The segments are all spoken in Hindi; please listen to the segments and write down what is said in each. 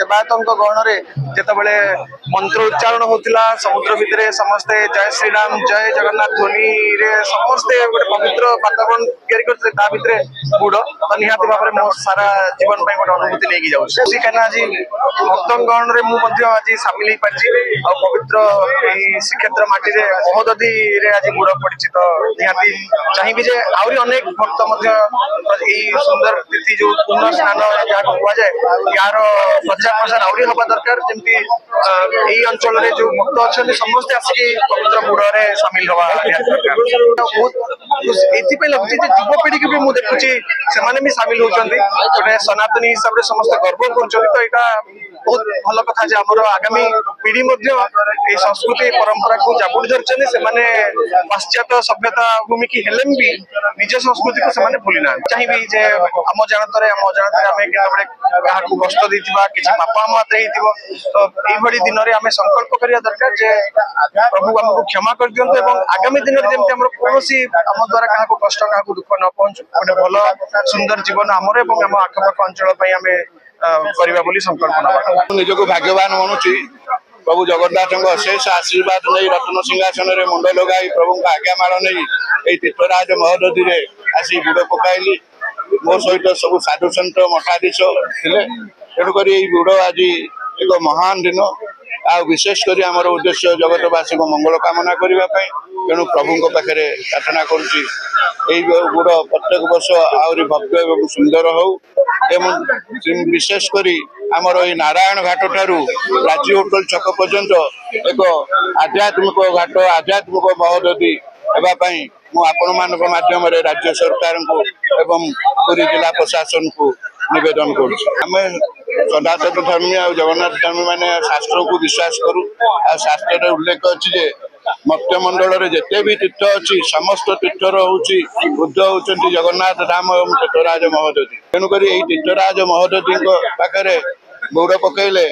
सेवायतों गहन जिते मंत्र उच्चारण होता समुद्र भितर समस्ते जय श्रीराम जय जगन्नाथ ध्वनि समस्ते गोटे पवित्र वातावरण या गुड़ तो निहाती भाव में मो सारा जीवन गोटे अनुभूति लेकिन जाऊँगी कहीं आज भक्त गहन में आज सामिल हो पार्टी आ पवित्र श्रीक्षेत्र माटी महोदधि आज गुड़ पड़ी तो निहाती चाहिए जे आहरी अनेक भक्त सुंदर तिथि जो पूर्ण स्नान जहाँ कहुए यार प्रचार प्रसार आहरी हवा दरकार जमी यही अंचल जो भक्त अच्छा समस्ते आसिक पवित्र गुड़े सामिल हवा बहुत ये लगुच युवपीढ़ी की भी मुझे देखुची से सामिल होती गोटे सनातनी हिसाब से समस्त गर्व कर बहुत भल कथा आमर आगामी पीढ़ी संस्कृति परंपरा को जाबुड़ धरते से पाश्चात्य सभ्यता भूमिकी हेले भी निज संस्कृति को से भूली ना चाहिए जे आम जानतर आम क्या गस्त देवा कि पाप आम हाथ तो यही दिन में आम संकल्प करने दरकार जे प्रभु आमको क्षमा कर दिंतु आगामी दिन में जमी कौन आम द्वारा क्या कष्ट क्या दुख न पहुंचू गोटे भल सुंदर जीवन आमर आम आखपाख अंचल संकल्प ना निजक भाग्यवान मनुची प्रभु जगन्नाथ अशेष आशीर्वाद नहीं रत्न सिंहासन में मुंड लगाई प्रभु आज्ञामाल नहीं तीर्थराज महोदधि आसी बुड़ पकाइली मो सहित सब साधु सन्त मठाधीश थे तेणुक बुड़ आज एक महान दिन आ विशेषकर आमर उद्देश्य जगतवासी को मंगल कामना करने तेणु प्रभु पाखे प्रार्थना करुच्ची गुड़ प्रत्येक वर्ष आहरी भव्य एवं सुंदर हो विशेषकर आमर ये नारायण घाट ठारू राज्य होटल छक पर्यंत एक आध्यात्मिक घाट आध्यात्मिक महोदधि एवं आपण माध्यम राज्य सरकार को एवं पुरी जिला प्रशासन को निवेदन करें सदाचार धर्मी और जगन्नाथ धर्मी मैंने शास्त्र को विश्वास करूँ शास्त्र उल्लेख अच्छी मत्यमंडल जिते भी तीर्थ अच्छी समस्त तीर्थर बुद्ध होती जगन्नाथ धाम एवं तीर्थराज महोदधि तेणुक तीर्थराज महोदधि पाखे गुड़ पकईले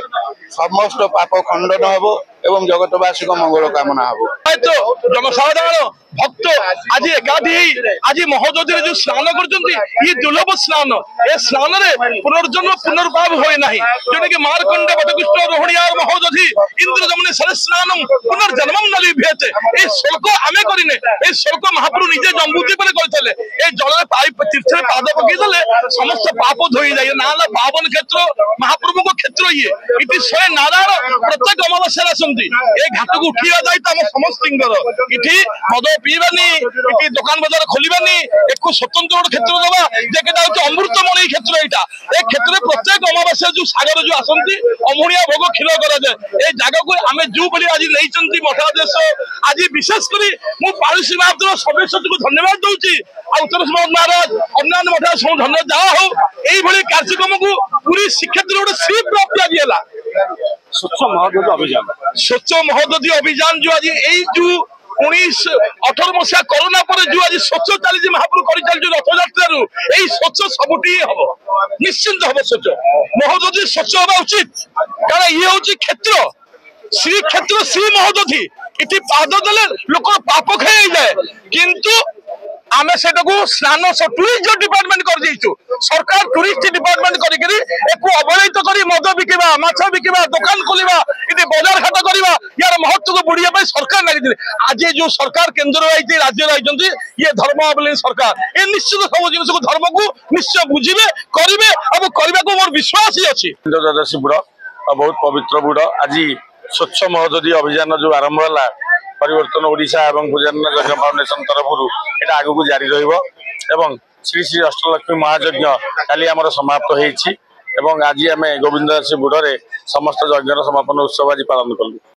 समस्त पाप खंडन हम एवं जगतवासी को मंगल कामना हम तो जनसाधारण भक्त आज एकाठी आज महोदधि जो स्नान कर दुर्लभ स्नान ए स्नान पुनर्जन्म पुनर्भाव हुए ना जोटा कि मारकंडे बटकृष्ण रोहिणीयार महोदधि इंद्र जमने सर स्नान पुनर्जन्म न लिभ्यते ए श्लोक आमे करिने ए श्लोक महाप्रभु निजे जंबुति पर करथले ए जल पाइप तीर्थ रे पाद पकेदले समस्त पाप धोई जाय नाला पावन क्षेत्र महाप्रभु को क्षेत्र ये इति स्वयं नारायण प्रत्येक अमावास्या आसंती ए घाट को उठिया जाय त हम समस्तिंगर इति मद पीबानी इति दुकान बाजार खोलिबानी एक स्वतंत्र गोटे क्षेत्र दबा जेटा होची अमृतमणि क्षेत्र एटा ए क्षेत्र प्रत्येक अमावास्या जो सागर जो आसंती अमूणिया भोग खिल करा जाय ए जागा को आमे जो बली आज नैचंती मठाधीश आज विशेष करी मु पारुसी महाप्रभु सदस्य को धन्यवाद दूची आ उत्तर समाज महाराज अन्य मठाधीश सब धन्यवाद जा हो एई भली कार्यक्रम को पूरी श्रीक्षेत्र गोटे श्री प्राप्त दिला स्वच्छ महोदधि अभियान स्वच्छ महोदधि अभियान जो आज यही जो 1918 मसीहा कोरोना पर जो आज स्वच्छ चली महाप्रभु कर चलती रथयात्रा यही स्वच्छ सबुटी हम निश्चिंत हम स्वच्छ महोदधि स्वच्छ हवा उचित कारण ये हूँ क्षेत्र श्री क्षेत्र श्री महोदधि इति पाद देले लोक पाप खाई जाए किंतु आमे सेटा को स्नान टूरिज्म डिपार्टमेंट कर देइछु सरकार टूरिस्ट डिपार्टमेंट करी एको अवहेलित करी मद बिकिबा माछ बिकिबा दुकान खोलिबा इति बाजार घाट करबा यार महत्व को बुढ़िया पे सरकार लगी आज जो सरकार केंद्र रही राज्य रही ये धर्म अवलंबी सरकार ये निश्चित सब जिन को धर्म को निश्चय बुझे करेंगे अब करने को मोर विश्वास ही अच्छी द्वादशी बुड़ बहुत पवित्र बुड़ आज स्वच्छ महोदधि अभियान जो आरंभ है परिवर्तन ओडिशा एवं भुजन यज्ञ फाउंडेशन तरफ ये आग को जारी रही श्री श्री अष्टलक्ष्मी महायज्ञ काली आमर समाप्त होती आज आम गोविंद दासी बुढ़े समस्त यज्ञ समापन उत्सव आज पालन कलु।